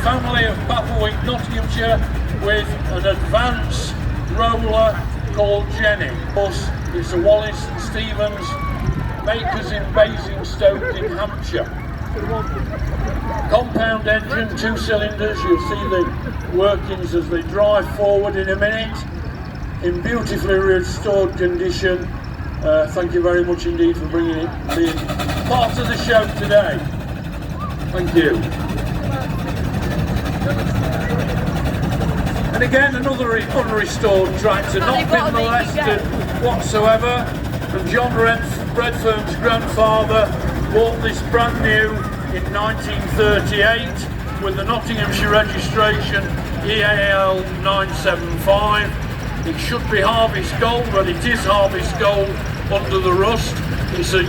family of Ploughing, Nottinghamshire, with an advance roller called Jenny. Plus, it's a Wallis Steevens, makers in Basingstoke in Hampshire. Compound engine, 2 cylinders. You'll see the workings as they drive forward in a minute. In beautifully restored condition. Thank you very much indeed for being part of the show today. Thank you. And again, another unrestored tractor, not been molested whatsoever. And John Redfern's grandfather bought this brand new in 1938 with the Nottinghamshire registration EAL 975. It should be harvest gold, but it is harvest gold under the rust. It's a